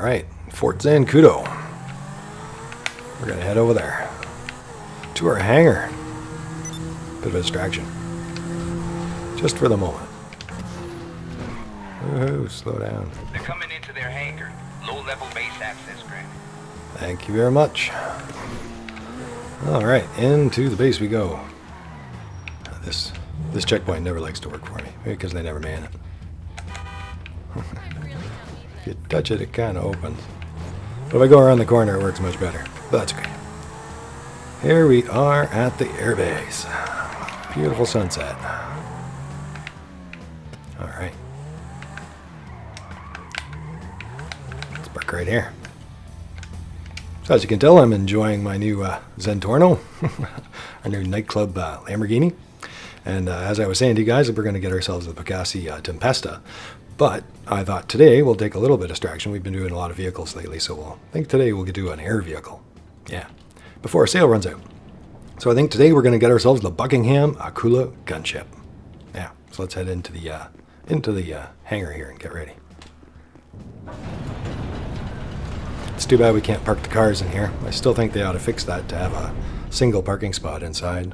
Alright, Fort Zancudo. We're going to head over there to our hangar. Bit of a distraction. Just for the moment. Woohoo, slow down. They're coming into their hangar. Low-level base access granted. Thank you very much. Alright, into the base we go. This checkpoint never likes to work for me, maybe because they never man it. If you touch it, it kind of opens. But if I go around the corner, it works much better. But that's okay. Here we are at the airbase. Beautiful sunset. Alright. Let's park right here. So as you can tell, I'm enjoying my new Zentorno, our new nightclub Lamborghini. And as I was saying to you guys, we're going to get ourselves the Pegassi Tempesta. But I thought today we'll take a little bit of distraction. We've been doing a lot of vehicles lately, so I think today we'll do an air vehicle. Yeah, before our sale runs out. So I think today we're going to get ourselves the Buckingham Akula Gunship. Yeah, so let's head into the hangar here and get ready. It's too bad we can't park the cars in here. I still think they ought to fix that to have a single parking spot inside,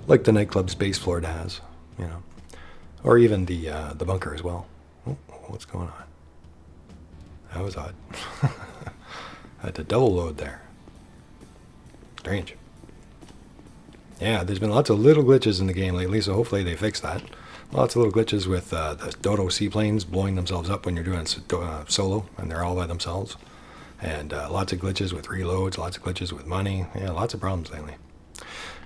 like the nightclub space floor has, you know, or even the bunker as well. Oh, what's going on? That was odd. I had to double load there. Strange. Yeah, there's been lots of little glitches in the game lately, so hopefully they fix that. Lots of little glitches with the Dodo seaplanes blowing themselves up when you're doing solo, and they're all by themselves. And lots of glitches with reloads, lots of glitches with money. Yeah, lots of problems lately.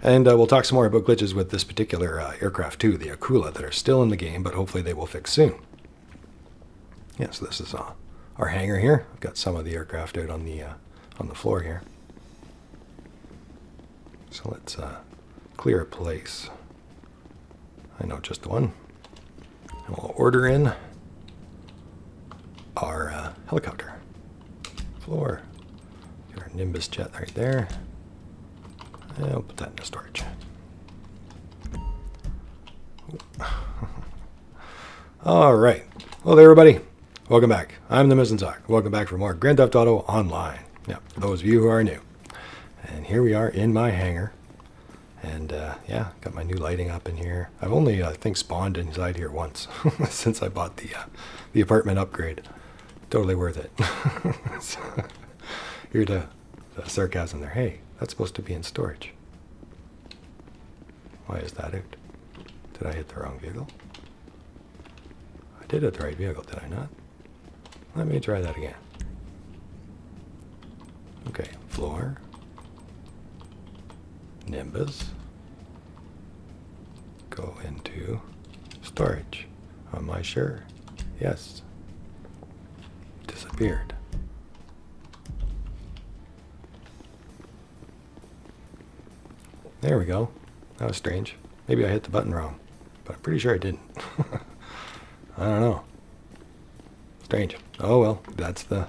And we'll talk some more about glitches with this particular aircraft too, the Akula, that are still in the game, but hopefully they will fix soon. Yeah, so this is our hangar here. I've got some of the aircraft out on the floor here. So let's clear a place. I know just one. And we'll order in our helicopter. Floor. Get our Nimbus jet right there. And I'll put that in the storage. All right. Well, there, everybody. Welcome back. I'm the Mizzenzock. Welcome back for more Grand Theft Auto Online. Yeah, for those of you who are new. And here we are in my hangar. And yeah, got my new lighting up in here. I've only, I think, spawned inside here once since I bought the apartment upgrade. Totally worth it. So, here's the sarcasm there. Hey, that's supposed to be in storage. Why is that out? Did I hit the wrong vehicle? I did hit the right vehicle, did I not? Let me try that again. Okay, floor. Nimbus. Go into storage. Am I sure? Yes. Disappeared. There we go. That was strange. Maybe I hit the button wrong, but I'm pretty sure I didn't. I don't know. Strange. Oh well, that's the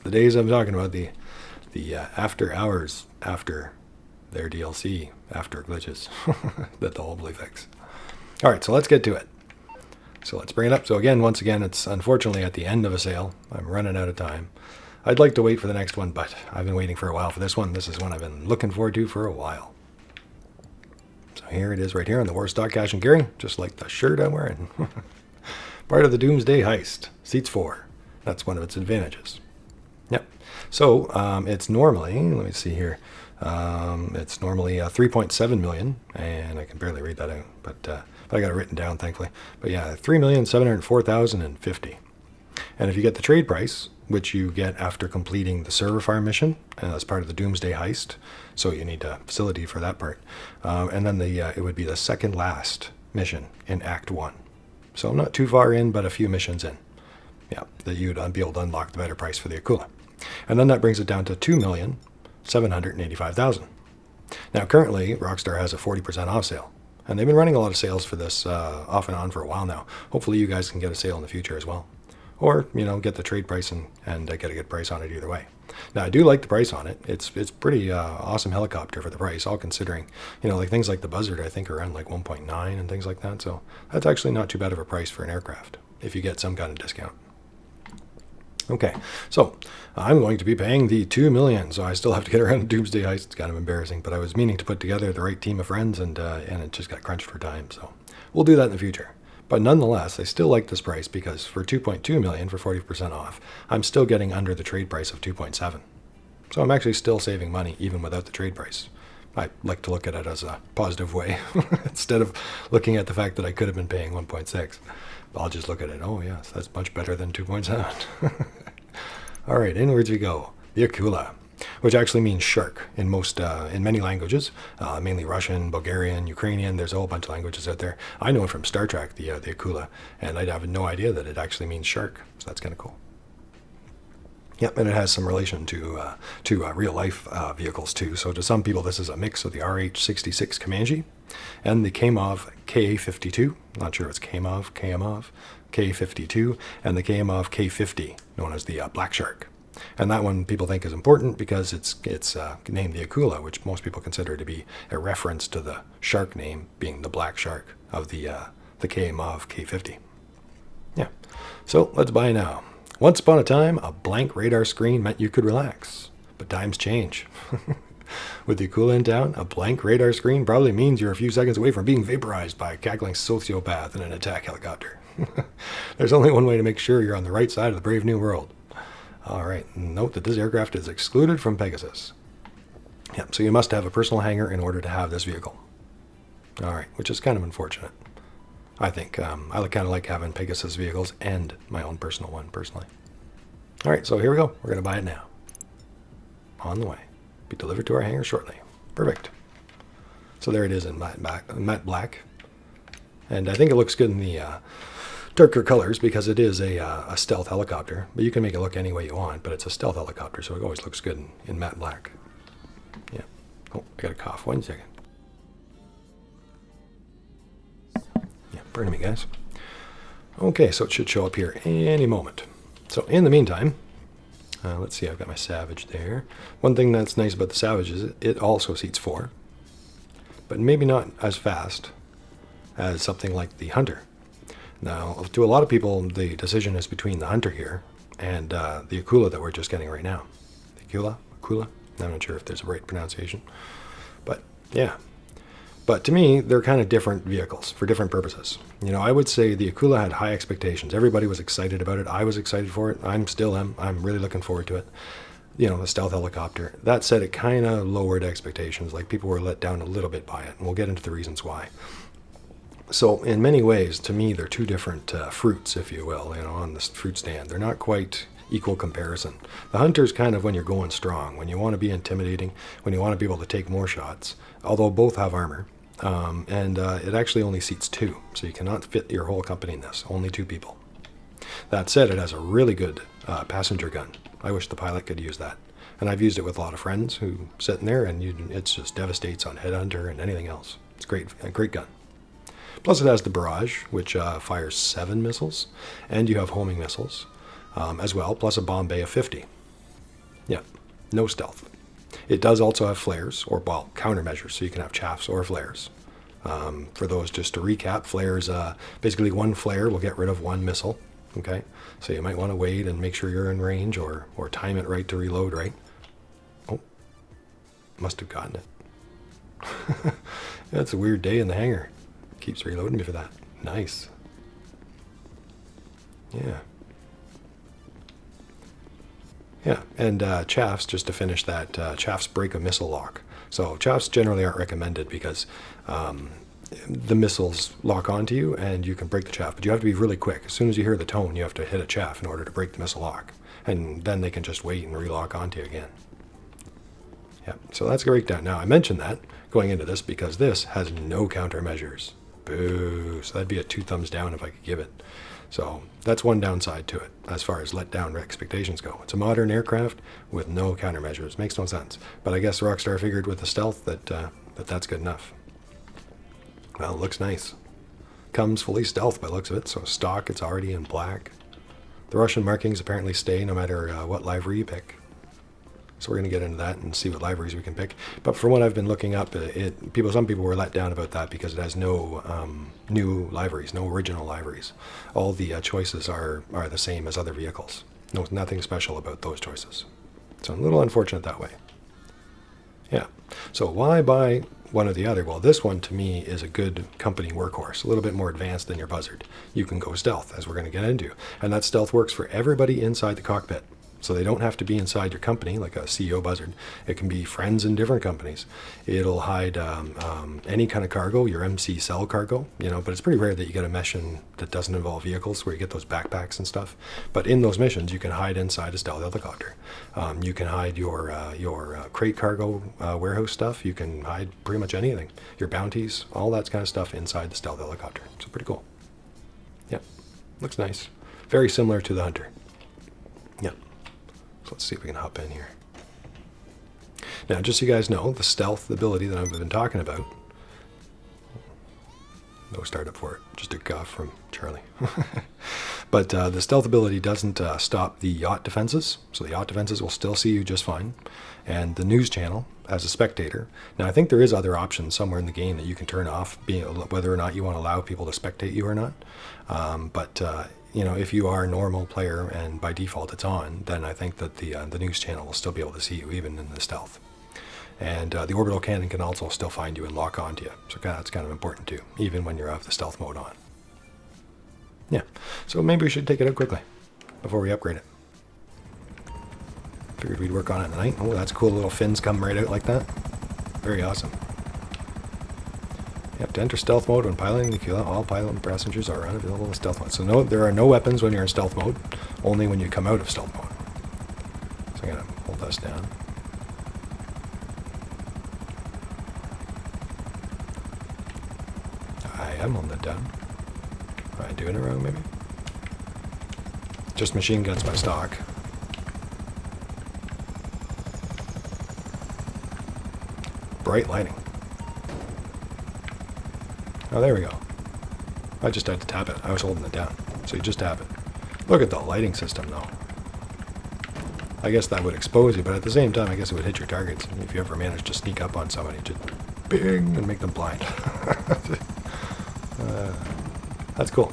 days I'm talking about. The after hours after their DLC after glitches that they'll hopefully fix. All right, so let's get to it. So let's bring it up. So again, once again, it's unfortunately at the end of a sale. I'm running out of time. I'd like to wait for the next one, but I've been waiting for a while for this one. This is one I've been looking forward to for a while. So here it is right here on the War Stock Cash and Carry, just like the shirt I'm wearing. Part of the Doomsday Heist. Seats 4. That's one of its advantages. Yep. So it's normally, let me see here, it's normally 3.7 million, and I can barely read that out, but I got it written down, thankfully. But yeah, 3,704,050. And if you get the trade price, which you get after completing the server farm mission as part of the Doomsday Heist, so you need a facility for that part, and then it would be the second last mission in Act 1. So I'm not too far in, but a few missions in. Yeah, that you'd be able to unlock the better price for the Akula. And then that brings it down to 2,785,000. Now currently, Rockstar has a 40% off sale. And they've been running a lot of sales for this off and on for a while now. Hopefully you guys can get a sale in the future as well. Or, you know, get the trade price and get a good price on it either way. Now, I do like the price on it. It's pretty awesome helicopter for the price, all considering, you know, like things like the Buzzard, I think, are around like 1.9 and things like that. So that's actually not too bad of a price for an aircraft if you get some kind of discount. Okay, so I'm going to be paying the 2 million, so I still have to get around to Doomsday Heist. It's kind of embarrassing, but I was meaning to put together the right team of friends, and it just got crunched for time, so we'll do that in the future. But nonetheless, I still like this price because for 2.2 million for 40% off, I'm still getting under the trade price of 2.7. So I'm actually still saving money even without the trade price. I like to look at it as a positive way instead of looking at the fact that I could have been paying 1.6. I'll just look at it. Oh yes, that's much better than 2.7. All right, inwards we go. The Akula, which actually means shark in many languages, mainly Russian, Bulgarian, Ukrainian. There's a whole bunch of languages out there. I know it from Star Trek, the Akula, and I'd have no idea that it actually means shark. So that's kind of cool. Yep, and it has some relation to real-life vehicles too. So to some people, this is a mix of the RH-66 Comanche and the Kamov Ka-52. Not sure if it's Kamov, K-52, and the Kamov K-50, known as the Black Shark. And that one people think is important because it's named the Akula, which most people consider to be a reference to the shark name being the Black Shark of the Kamov K-50. Yeah, so let's buy now. Once upon a time, a blank radar screen meant you could relax, but times change. With the Akula in town, a blank radar screen probably means you're a few seconds away from being vaporized by a cackling sociopath in an attack helicopter. There's only one way to make sure you're on the right side of the brave new world. All right, note that this aircraft is excluded from Pegasus. Yep, so you must have a personal hangar in order to have this vehicle. All right, which is kind of unfortunate. I think I kind of like having Pegasus vehicles and my own personal one, personally. All right, so here we go. We're going to buy it now. On the way. Be delivered to our hangar shortly. Perfect. So there it is in matte black. And I think it looks good in the darker colors because it is a stealth helicopter. But you can make it look any way you want, but it's a stealth helicopter, so it always looks good in matte black. Yeah. Oh, I got a cough. 1 second. Pardon me, guys. Okay, so it should show up here any moment. So in the meantime, let's see, I've got my Savage there. One thing that's nice about the Savage is it also seats 4, but maybe not as fast as something like the Hunter. Now, to a lot of people, the decision is between the Hunter here and the Akula that we're just getting right now. The Akula? I'm not sure if there's a right pronunciation, but yeah. But to me, they're kind of different vehicles for different purposes. You know, I would say the Akula had high expectations. Everybody was excited about it. I was excited for it. I'm really looking forward to it. You know, the stealth helicopter. That said, it kind of lowered expectations. Like, people were let down a little bit by it, and we'll get into the reasons why. So in many ways, to me, they're two different fruits, if you will, you know, on this fruit stand. They're not quite equal comparison. The Hunter's kind of when you're going strong, when you want to be intimidating, when you want to be able to take more shots, although both have armor. It actually only seats 2, so you cannot fit your whole company in this, only 2 people. That said, it has a really good passenger gun. I wish the pilot could use that. And I've used it with a lot of friends who sit in there, and it just devastates on Headhunter and anything else. It's a great gun. Plus it has the Barrage, which fires 7 missiles, and you have homing missiles as well, plus a bomb bay of 50. Yeah, no stealth. It does also have flares, or countermeasures, so you can have chaffs or flares. For those, just to recap, flares, basically one flare will get rid of 1 missile. Okay, so you might want to wait and make sure you're in range, or time it right to reload right. Oh, must have gotten it. That's a weird day in the hangar. Keeps reloading me for that. Nice. Yeah. Yeah, and chaffs, just to finish that, chaffs break a missile lock. So chaffs generally aren't recommended because the missiles lock onto you and you can break the chaff, but you have to be really quick. As soon as you hear the tone, you have to hit a chaff in order to break the missile lock, and then they can just wait and relock onto you again. Yeah, so that's a breakdown. Now, I mentioned that going into this because this has no countermeasures. Boo. So that'd be a 2 thumbs down if I could give it. So that's one downside to it as far as let down expectations go. It's a modern aircraft with no countermeasures. Makes no sense. But I guess Rockstar figured with the stealth that's good enough. Well, it looks nice. Comes fully stealth by the looks of it. So stock, it's already in black. The Russian markings apparently stay no matter what livery you pick. So we're going to get into that and see what liveries we can pick. But from what I've been looking up, some people were let down about that because it has no new liveries, no original liveries. All the choices are the same as other vehicles. No, nothing special about those choices. So a little unfortunate that way. Yeah. So why buy one or the other? Well, this one to me is a good company workhorse, a little bit more advanced than your Buzzard. You can go stealth, as we're going to get into. And that stealth works for everybody inside the cockpit. So they don't have to be inside your company, like a CEO Buzzard. It can be friends in different companies. It'll hide any kind of cargo, your MC cell cargo, but it's pretty rare that you get a mission that doesn't involve vehicles, where you get those backpacks and stuff. But in those missions, you can hide inside a stealth helicopter. You can hide your crate cargo warehouse stuff. You can hide pretty much anything. Your bounties, all that kind of stuff inside the stealth helicopter. So pretty cool. Yeah, looks nice. Very similar to the Hunter. Yeah. Let's see if we can hop in here. Now, just so you guys know, the stealth ability that I've been talking about. No startup for it. Just a guff from Charlie. But the stealth ability doesn't stop the yacht defenses. So the yacht defenses will still see you just fine. And the news channel as a spectator. Now, I think there is other options somewhere in the game that you can turn off, whether or not you want to allow people to spectate you or not. If you are a normal player and by default it's on, then I think that the news channel will still be able to see you even in the stealth. And the orbital cannon can also still find you and lock onto you. So that's kind of important too, even when you're out of the stealth mode on. Yeah, so maybe we should take it out quickly before we upgrade it. Figured we'd work on it tonight. Oh, that's cool, little fins come right out like that. Very awesome. You have to enter stealth mode when piloting the Akula. All pilot and passengers are unavailable in stealth mode. So no, there are no weapons when you're in stealth mode, only when you come out of stealth mode. So I'm going to hold us down. I am holding it down. Am I doing it wrong, maybe? Just machine guns by stock. Bright lighting. Oh, there we go. I just had to tap it. I was holding it down. So you just tap it. Look at the lighting system, though. I guess that would expose you, but at the same time, I guess it would hit your targets. If you ever manage to sneak up on somebody, just bing, and make them blind. That's cool.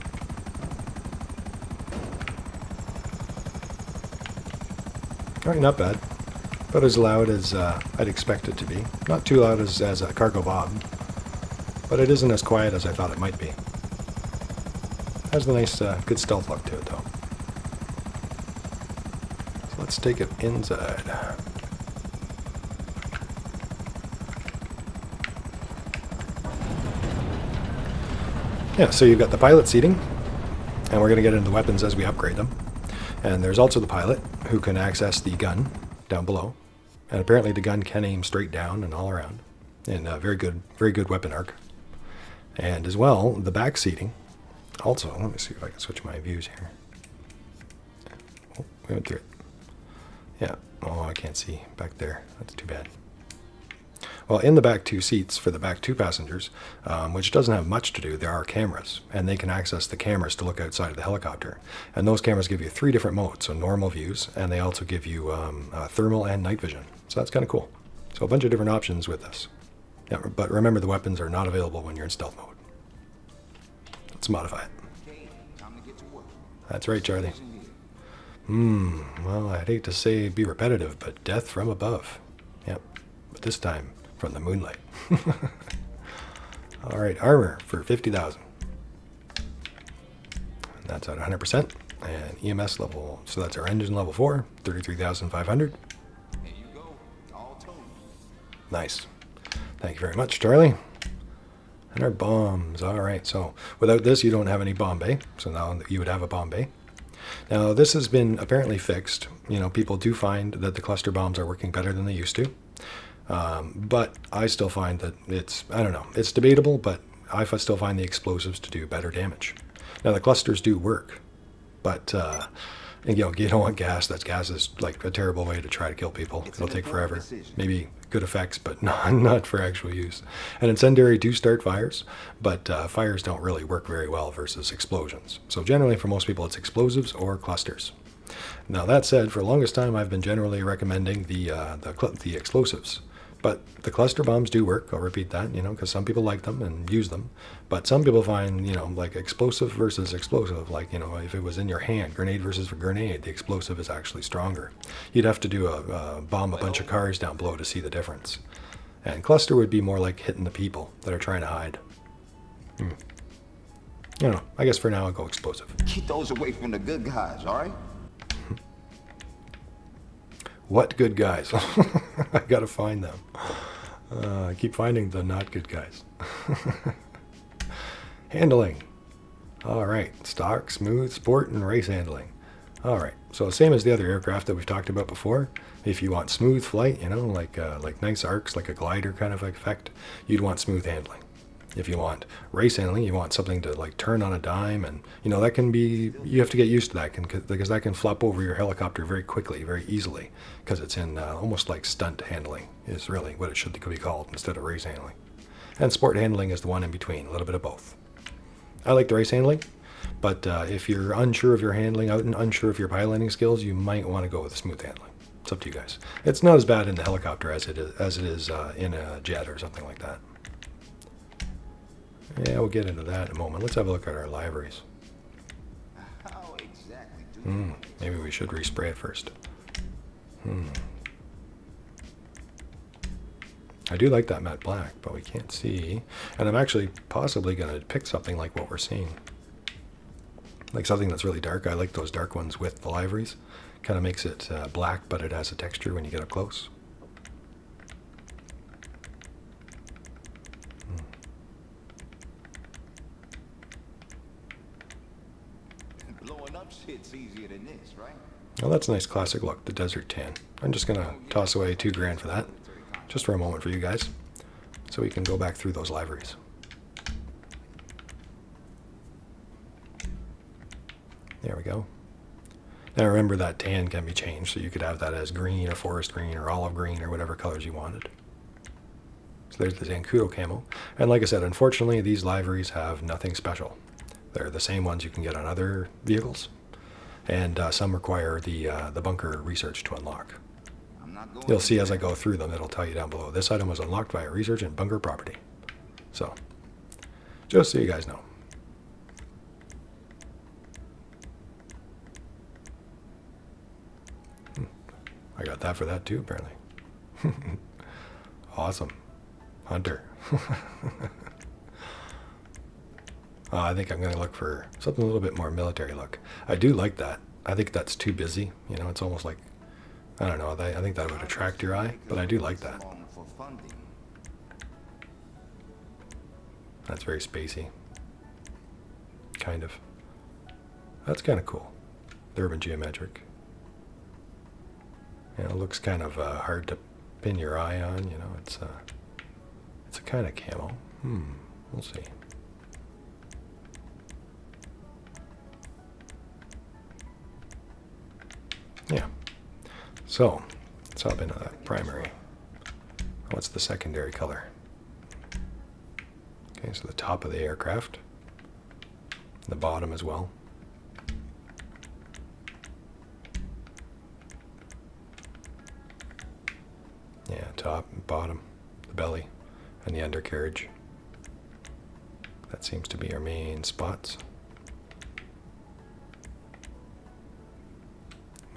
All right, not bad. But as loud as I'd expect it to be. Not too loud as a cargo bob. But it isn't as quiet as I thought it might be. Has a nice, good stealth look to it, though. So let's take it inside. Yeah, so you've got the pilot seating, and we're going to get into the weapons as we upgrade them. And there's also the pilot, who can access the gun down below. And apparently the gun can aim straight down and all around. And very good weapon arc. And as well, the back seating. Also, let me see if I can switch my views here. Oh, we went through it. Yeah. Oh, I can't see back there. That's too bad. Well, in the back two seats for the back two passengers, which doesn't have much to do, there are cameras. And they can access the cameras to look outside of the helicopter. And those cameras give you 3 different modes. So normal views, and they also give you thermal and night vision. So that's kind of cool. So a bunch of different options with this. Yeah, but remember, the weapons are not available when you're in stealth mode. Let's modify it. That's right, Charlie. Well, I'd hate to say be repetitive, but death from above. Yep, but this time from the moonlight. All right, armor for 50,000. That's at 100%. And EMS level, so that's our engine level 4, 33,500. Here you go. All told. Nice. Thank you very much, Charlie. And our bombs. All right, so without this, you don't have any bomb bay. So now you would have a bomb bay. Now, this has been apparently fixed. People do find that the cluster bombs are working better than they used to. But I still find that I don't know, it's debatable, but I still find the explosives to do better damage. Now, the clusters do work, but you don't want gas. Gas is like a terrible way to try to kill people. It'll take forever. Maybe good effects, but not for actual use. And incendiary do start fires, but fires don't really work very well versus explosions. So generally, for most people, it's explosives or clusters. Now, that said, for the longest time, I've been generally recommending the explosives, But the cluster bombs do work. I'll repeat that, because some people like them and use them. But some people find, like explosive versus explosive, like, if it was in your hand, grenade versus grenade, the explosive is actually stronger. You'd have to do a bomb a bunch of cars down below to see the difference. And cluster would be more like hitting the people that are trying to hide. I don't know. I guess for now I'll go explosive. Keep those away from the good guys, all right? What good guys? I gotta find them. I keep finding the not good guys. Handling. All right. Stock, smooth, sport, and race handling. All right. So same as the other aircraft that we've talked about before. If you want smooth flight, like nice arcs, like a glider kind of effect, you'd want smooth handling. If you want race handling, you want something to like turn on a dime, and that can be, you have to get used to that because that can flop over your helicopter very quickly, very easily, because it's in almost like stunt handling is really what it should be called instead of race handling. And sport handling is the one in between, a little bit of both. I like the race handling, but if you're unsure of your handling out and unsure of your piloting skills, you might want to go with smooth handling. It's up to you guys. It's not as bad in the helicopter as it is in a jet or something like that. Yeah, we'll get into that in a moment. Let's have a look at our liveries. How exactly do Maybe we should respray it first. I do like that matte black, but we can't see. And I'm actually possibly going to pick something like what we're seeing. Like something that's really dark. I like those dark ones with the liveries. Kind of makes it black, but it has a texture when you get up close. blowing up shit's easier than this, right? Well, that's a nice classic look, the Desert Tan. I'm just going to toss away $2,000 for that, just for a moment for you guys, so we can go back through those liveries. There we go. Now remember that tan can be changed, so you could have that as green or forest green or olive green or whatever colors you wanted. So there's the Zancudo camo. And like I said, unfortunately, these liveries have nothing special. They're the same ones you can get on other vehicles, and some require the bunker research to unlock. You'll see as I go through them, it'll tell you down below. This item was unlocked via research and bunker property. So, just so you guys know. I got that for that too, apparently. Awesome. Hunter. I think I'm going to look for something a little bit more military look. I do like that. I think that's too busy. You know, it's almost like, I don't know, I think that would attract your eye, but I do like that. That's very spacey. Kind of. That's kind of cool. The urban geometric. You know, it looks kind of hard to pin your eye on, you know, it's a kind of camo. We'll see. Yeah. So, let's hop into that primary. What's the secondary color? Okay, so the top of the aircraft. The bottom as well. Yeah, top and bottom, the belly, and the undercarriage. That seems to be our main spots.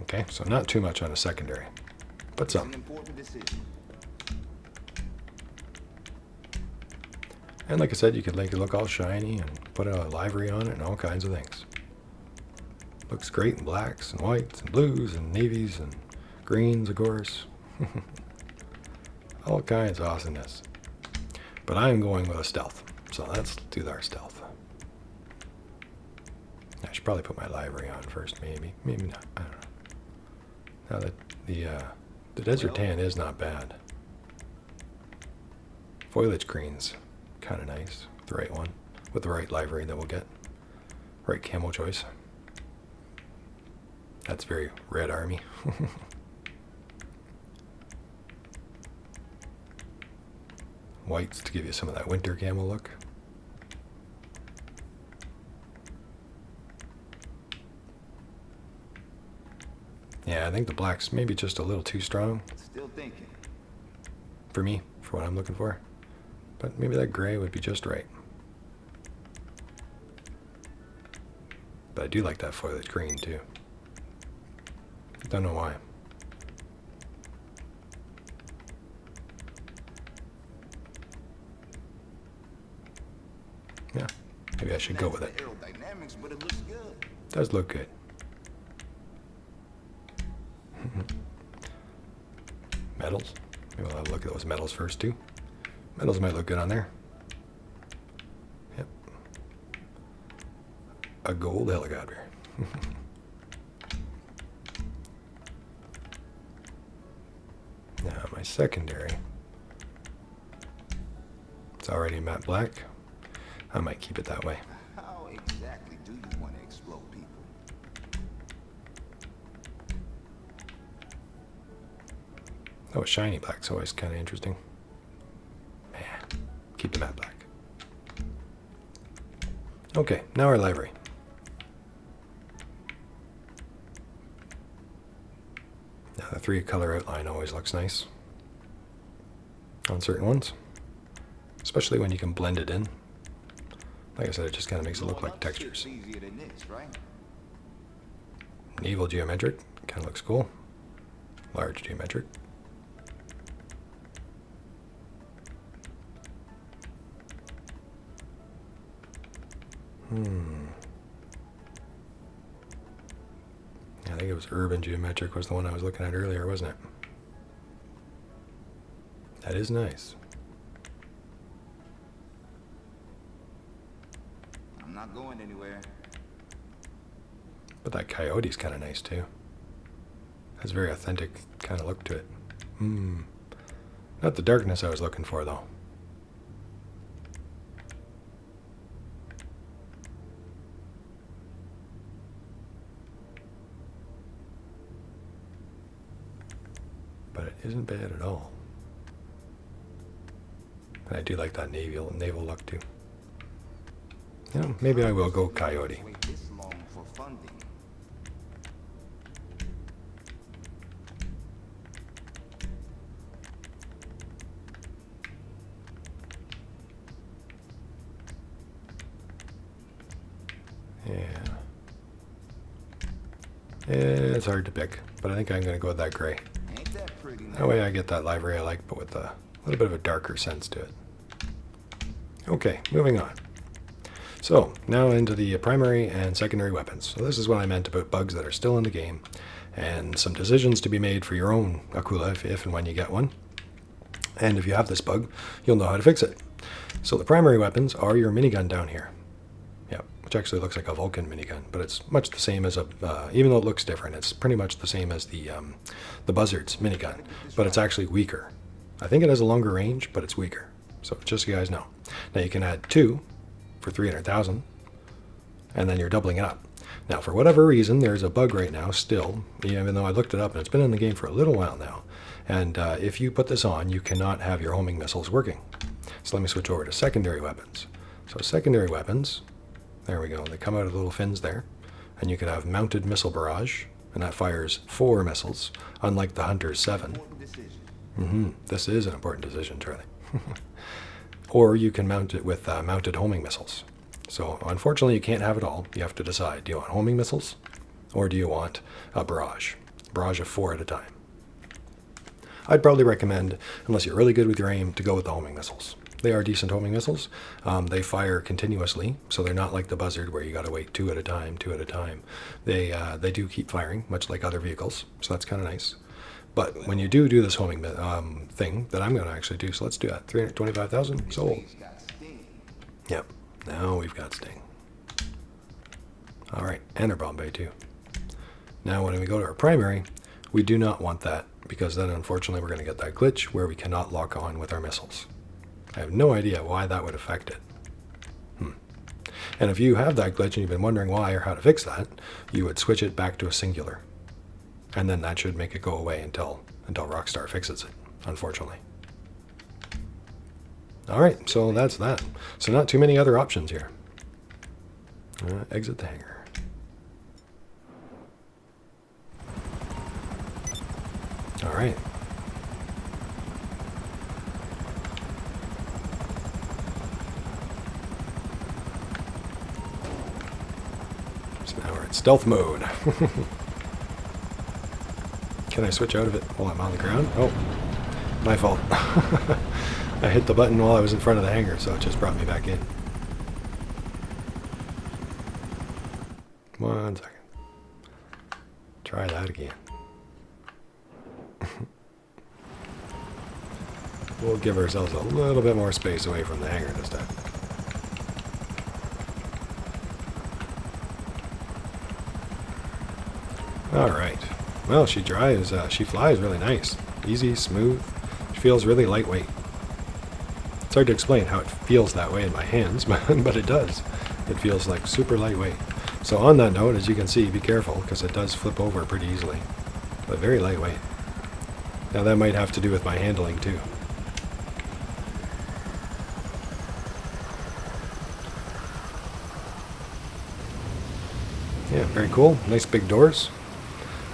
Okay, so not too much on a secondary, but some. And like I said, you could make it look all shiny and put a livery on it and all kinds of things. Looks great in blacks and whites and blues and navies and greens, of course. All kinds of awesomeness. But I'm going with a stealth, so let's do our stealth. I should probably put my livery on first, maybe. Maybe not. I don't know. Now that the Desert Tan is not bad. Foliage green's kind of nice. The right one. With the right livery that we'll get. Right camo choice. That's very Red Army. Whites to give you some of that winter camo look. Yeah, I think the black's maybe just a little too strong. Still thinking. for me, for what I'm looking for. But maybe that gray would be just right. But I do like that foliage green too. Don't know why. Yeah, maybe I should go with it. Aerodynamics, but it looks good. Does look good. Metals. Maybe we'll have a look at those metals first too. Metals might look good on there. Yep. A gold helicopter. Now my secondary. It's already matte black. I might keep it that way. How exactly do you want to explode people? Oh, shiny black's always kind of interesting. Yeah, keep the matte black. Okay, now our livery. Now the 3-color outline always looks nice on certain ones, especially when you can blend it in. Like I said, it just kind of makes it look like textures. Easier than this, right? Naval geometric, kind of looks cool. Large geometric. I think it was urban geometric was the one I was looking at earlier, wasn't it? That is nice. I'm not going anywhere. But that coyote's kind of nice too. Has a very authentic kind of look to it. Not the darkness I was looking for though. But it isn't bad at all. And I do like that naval look too. You know, maybe I will go coyote. Wait this long for funding. Yeah. It's hard to pick, but I think I'm going to go with that gray. Ain't that pretty now? That way I get that livery I like, but with a little bit of a darker sense to it. Okay, moving on. So, now into the primary and secondary weapons. So this is what I meant about bugs that are still in the game, and some decisions to be made for your own Akula if and when you get one. And if you have this bug, you'll know how to fix it. So the primary weapons are your minigun down here. Yeah, which actually looks like a Vulcan minigun, but it's much the same as a, even though it looks different, it's pretty much the same as the Buzzard's minigun, but it's actually weaker. I think it has a longer range, but it's weaker. So just so you guys know. Now you can add 2 for 300,000, and then you're doubling it up. Now, for whatever reason, there's a bug right now still, even though I looked it up, and it's been in the game for a little while now. And if you put this on, you cannot have your homing missiles working. So let me switch over to secondary weapons. So secondary weapons, there we go. They come out of the little fins there, and you can have mounted missile barrage, and that fires 4 missiles, unlike the Hunter's 7. This is an important decision, Charlie. Or you can mount it with mounted homing missiles. So unfortunately, you can't have it all. You have to decide, do you want homing missiles, or do you want a barrage? Barrage of 4 at a time. I'd probably recommend, unless you're really good with your aim, to go with the homing missiles. They are decent homing missiles. They fire continuously, so they're not like the Buzzard where you got to wait 2 at a time, 2 at a time. They do keep firing, much like other vehicles, so that's kind of nice. But when you do this homing thing that I'm going to actually do, so let's do that. 325,000 sold. Yep. Now we've got Sting. All right, and our Bombay too. Now when we go to our primary, we do not want that, because then unfortunately we're going to get that glitch where we cannot lock on with our missiles. I have no idea why that would affect it. And if you have that glitch and you've been wondering why or how to fix that, you would switch it back to a singular. And then that should make it go away until Rockstar fixes it, unfortunately. All right, so that's that. So not too many other options here. Exit the hangar. All right. So now we're in stealth mode. Can I switch out of it while I'm on the ground? Oh, my fault. I hit the button while I was in front of the hangar, so it just brought me back in. 1 second. Try that again. We'll give ourselves a little bit more space away from the hangar this time. Alright. Well, she flies really nice. Easy, smooth. She feels really lightweight. It's hard to explain how it feels that way in my hands, but it does. It feels like super lightweight. So on that note, as you can see, be careful, because it does flip over pretty easily. But very lightweight. Now that might have to do with my handling too. Yeah, very cool. Nice big doors.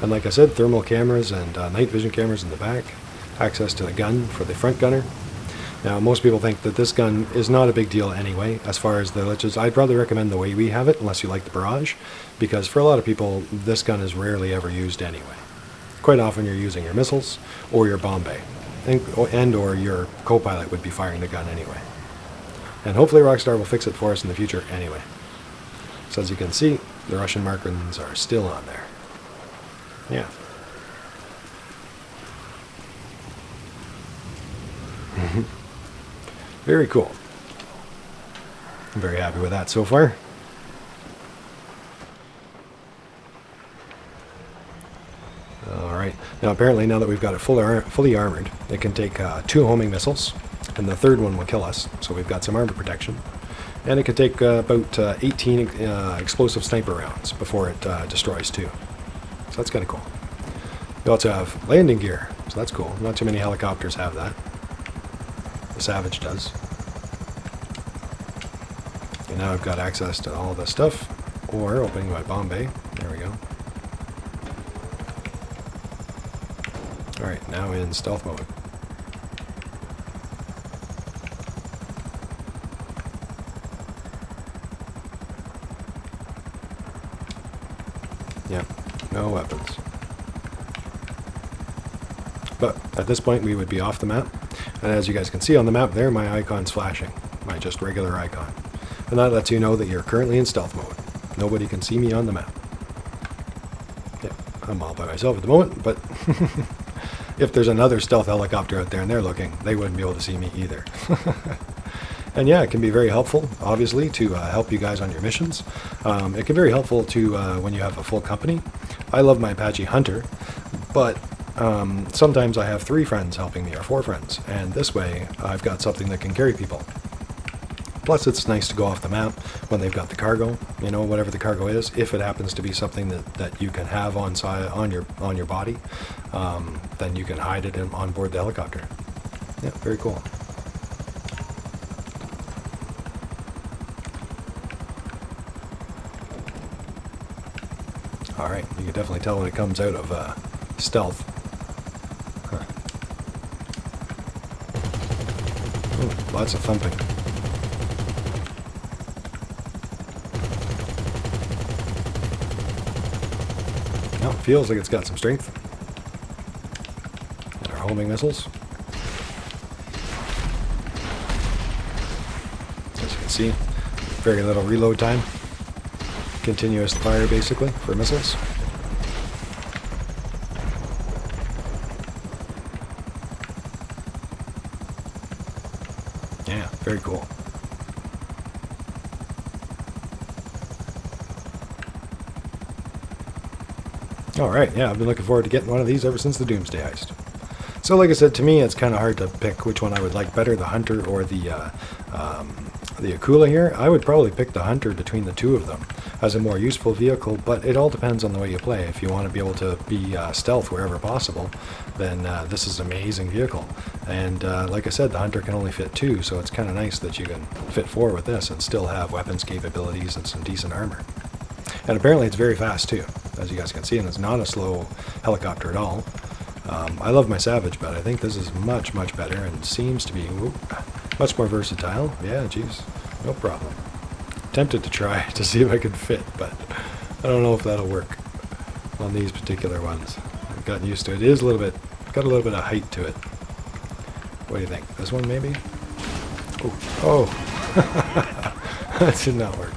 And like I said, thermal cameras and night vision cameras in the back. Access to the gun for the front gunner. Now, most people think that this gun is not a big deal anyway, as far as the glitches. I'd rather recommend the way we have it, unless you like the barrage, because for a lot of people, this gun is rarely ever used anyway. Quite often you're using your missiles or your bomb bay, and or your co-pilot would be firing the gun anyway. And hopefully Rockstar will fix it for us in the future anyway. So as you can see, the Russian markings are still on there. Yeah. Very cool. I'm very happy with that so far. Alright, now apparently now that we've got it fully armored, it can take 2 homing missiles, and the third one will kill us, so we've got some armor protection. And it can take about 18 explosive sniper rounds before it destroys 2. So that's kind of cool. We also have landing gear, so that's cool. Not too many helicopters have that. The Savage does. And now I've got access to all this stuff, or opening my bomb bay. There we go. Alright, now in stealth mode. Yep, no weapons. But at this point we would be off the map. And as you guys can see on the map there, my icon's flashing. My just regular icon. And that lets you know that you're currently in stealth mode. Nobody can see me on the map. Yeah, I'm all by myself at the moment, but if there's another stealth helicopter out there and they're looking, they wouldn't be able to see me either. And yeah, it can be very helpful, obviously, to help you guys on your missions. It can be very helpful to when you have a full company. I love my Apache Hunter, but sometimes I have 3 friends helping me, or 4 friends, and this way I've got something that can carry people. Plus, it's nice to go off the map when they've got the cargo, you know, whatever the cargo is. If it happens to be something that you can have on your body, then you can hide it on board the helicopter. Yeah, very cool. All right, you can definitely tell when it comes out of stealth. Huh. Ooh, lots of thumping. Well, it feels like it's got some strength. And our homing missiles. As you can see, very little reload time. Continuous fire, basically, for missiles. Yeah, very cool. Alright, yeah, I've been looking forward to getting one of these ever since the Doomsday Heist. So like I said, to me it's kind of hard to pick which one I would like better, the Hunter or the Akula here. I would probably pick the Hunter between the two of them as a more useful vehicle, but it all depends on the way you play. If you want to be able to be stealth wherever possible, then this is an amazing vehicle. And like I said, the Hunter can only fit 2, so it's kind of nice that you can fit 4 with this and still have weapons capabilities and some decent armor. And apparently it's very fast too, as you guys can see, and it's not a slow helicopter at all. I love my Savage, but I think this is much, much better and seems to be much more versatile. Yeah, geez, no problem. Tempted to try to see if I could fit, but I don't know if that'll work on these particular ones. I've gotten used to it. It is a little bit, got a little bit of height to it. What do you think? This one maybe? Oh, that did not work.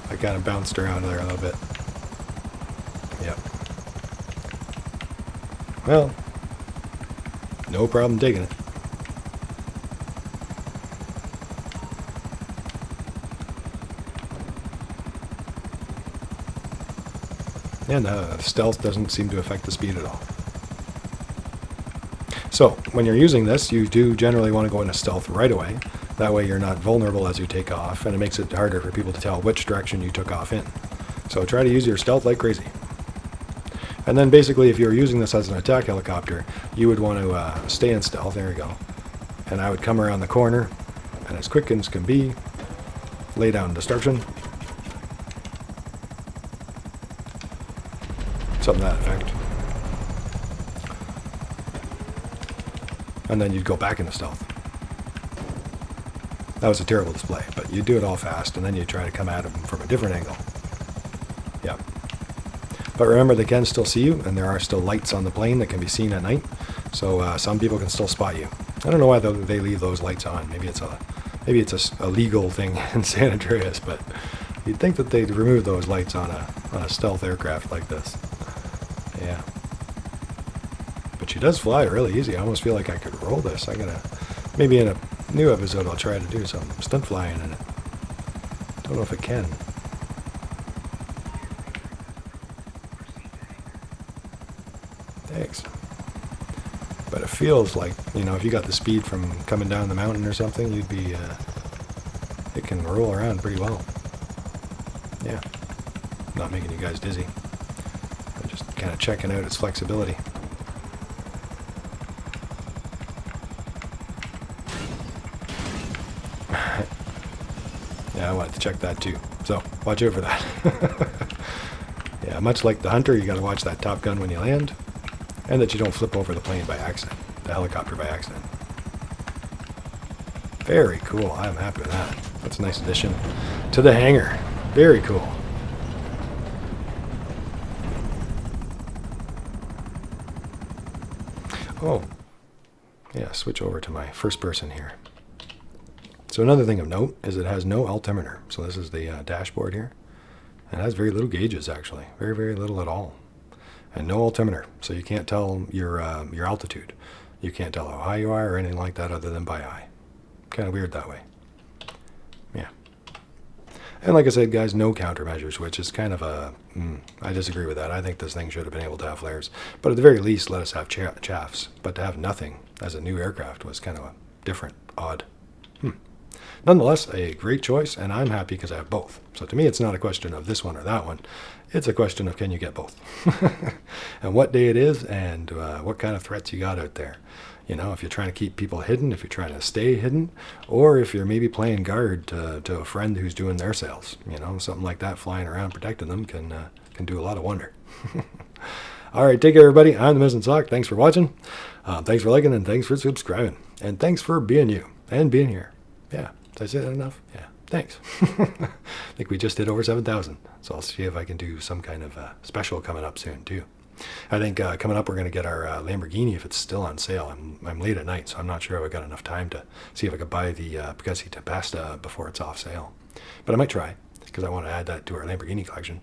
I kind of bounced around there a little bit. Yep. Well, no problem taking it. And stealth doesn't seem to affect the speed at all. So, when you're using this, you do generally want to go into stealth right away. That way you're not vulnerable as you take off, and it makes it harder for people to tell which direction you took off in. So try to use your stealth like crazy. And then basically, if you're using this as an attack helicopter, you would want to stay in stealth. There you go. And I would come around the corner, and as quick as can be, lay down destruction. Something to that effect. And then you'd go back into stealth. That was a terrible display, but you do it all fast, and then you try to come at them from a different angle. Yeah. But remember, they can still see you, and there are still lights on the plane that can be seen at night, so some people can still spot you. I don't know why they leave those lights on. Maybe it's a legal thing in San Andreas, but you'd think that they'd remove those lights on a stealth aircraft like this. Yeah. But she does fly really easy. I almost feel like I could roll this. Maybe in a new episode I'll try to do some stunt flying in it. Don't know if it can. Thanks. But it feels like, if you got the speed from coming down the mountain or something, you'd be, it can roll around pretty well. Yeah. Not making you guys dizzy. I'm just kind of checking out its flexibility. Yeah, I wanted to check that too. So, watch out for that. Yeah, much like the Hunter, you got to watch that Top Gun when you land, and that you don't flip over the plane by accident, the helicopter by accident. Very cool. I'm happy with that. That's a nice addition to the hangar. Very cool. Oh, yeah, switch over to my first person here. So another thing of note is it has no altimeter. So this is the dashboard here. It has very little gauges, actually. Very, very little at all. And no altimeter, so you can't tell your altitude. You can't tell how high you are or anything like that other than by eye. Kind of weird that way. Yeah. And like I said, guys, no countermeasures, which is kind of I disagree with that. I think this thing should have been able to have flares. But at the very least, let us have chaffs. But to have nothing as a new aircraft was kind of a different, odd. Nonetheless, a great choice, and I'm happy because I have both. So to me, it's not a question of this one or that one. It's a question of can you get both? And what day it is, and what kind of threats you got out there. If you're trying to keep people hidden, if you're trying to stay hidden, or if you're maybe playing guard to a friend who's doing their sales. Something like that flying around protecting them can do a lot of wonder. All right, take care, everybody. I'm the Missing Sock. Thanks for watching. Thanks for liking, and thanks for subscribing. And thanks for being you and being here. Yeah. Did I say that enough? Yeah. Thanks. I think we just hit over 7,000. So I'll see if I can do some kind of special coming up soon, too. I think coming up we're going to get our Lamborghini if it's still on sale. I'm late at night, so I'm not sure if I've got enough time to see if I could buy the Pegassi Tempesta before it's off sale. But I might try, because I want to add that to our Lamborghini collection.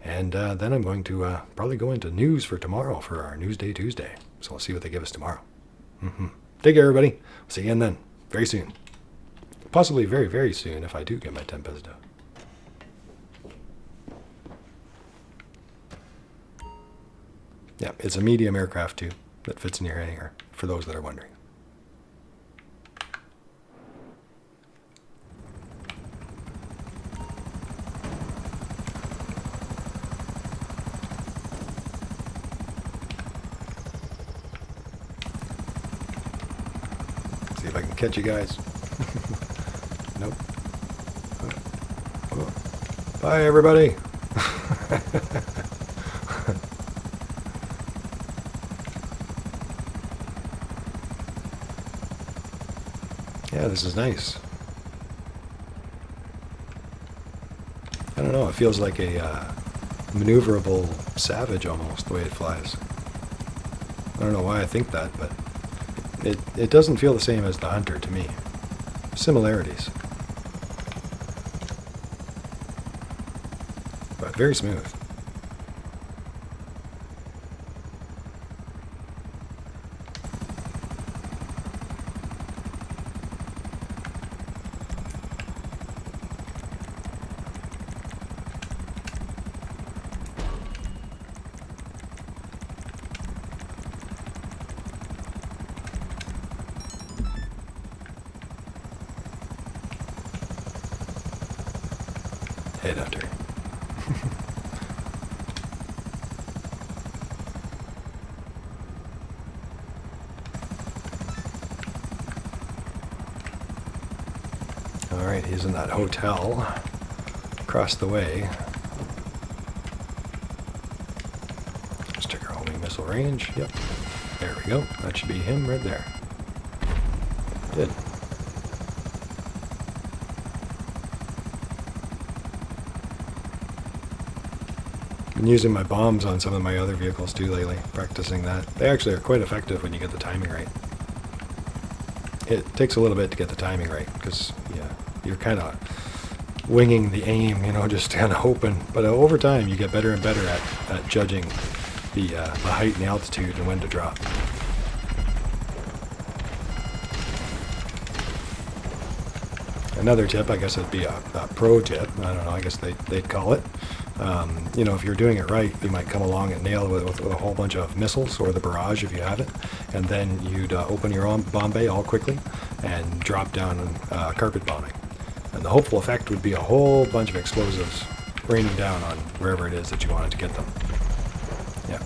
And then I'm going to probably go into news for tomorrow for our Newsday Tuesday. So we'll see what they give us tomorrow. Take care, everybody. See you again then, very soon. Possibly very, very soon if I do get my Tempesta. Yeah, it's a medium aircraft too that fits in your hangar, for those that are wondering. See if I can catch you guys. Nope. Oh. Bye, everybody. Yeah, this is nice. I don't know, it feels like a maneuverable Savage almost, the way it flies. I don't know why I think that, but it doesn't feel the same as the Hunter to me. Similarities. But very smooth. Head Hunter. Alright, he's in that hotel across the way. Let's check our homing missile range. Yep. There we go. That should be him right there. Good. Been using my bombs on some of my other vehicles too lately, practicing that. They actually are quite effective when you get the timing right. It takes a little bit to get the timing right, because yeah, you're kind of winging the aim, you know, just kind of hoping. But over time, you get better and better at judging the height and the altitude and when to drop. Another tip, I guess it'd be a pro tip, I don't know, I guess they'd call it. You know, if you're doing it right, you might come along and nail it with a whole bunch of missiles, or the barrage if you have it, and then you'd open your own bomb bay all quickly and drop down carpet bombing. And the hopeful effect would be a whole bunch of explosives raining down on wherever it is that you wanted to get them. Yeah.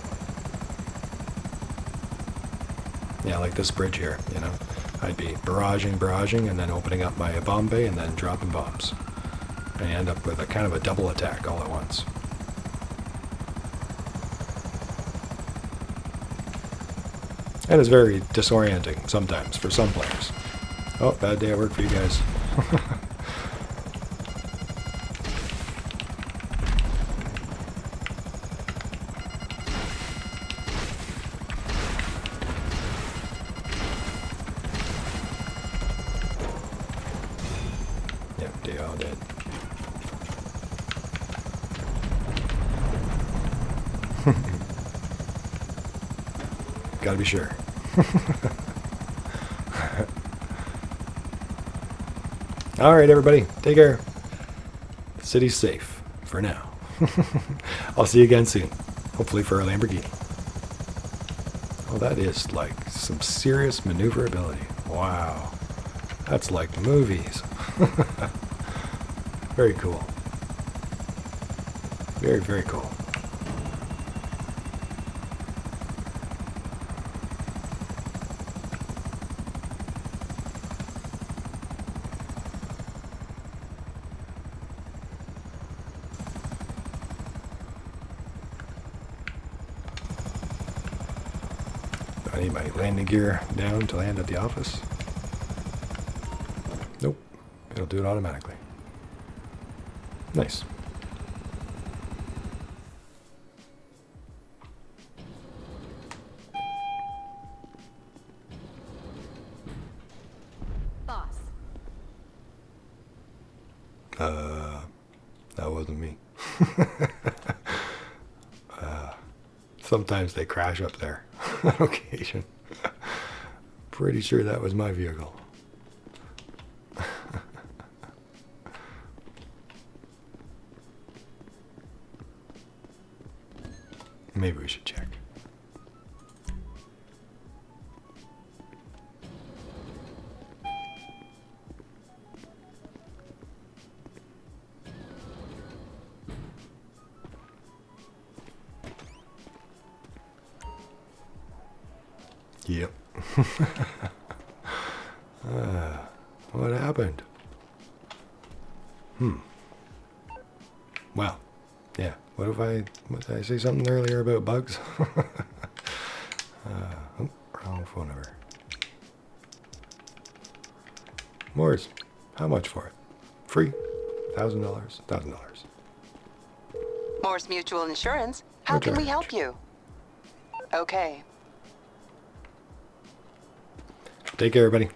Yeah, like this bridge here, you know. I'd be barraging, and then opening up my bomb bay and then dropping bombs. And you end up with a kind of a double attack all at once. And it's very disorienting sometimes for some players. Oh, bad day at work for you guys. Yep, they all dead. Gotta be sure. Alright, everybody. Take care. The city's safe. For now. I'll see you again soon. Hopefully for a Lamborghini. Oh, that is like some serious maneuverability. Wow. That's like movies. Very cool. Very, very cool. I need my landing gear down to land at the office. Nope. It'll do it automatically. Nice. Boss. That wasn't me. Sometimes they crash up there on occasion. Pretty sure that was my vehicle. Maybe we should check. Yep. What happened? Well, yeah. What did I say something earlier about bugs? Oh, wrong phone number. Morris, how much for it? Free? $1,000? $1,000. Morse Mutual Insurance. How can we help you? Okay. Take care, everybody.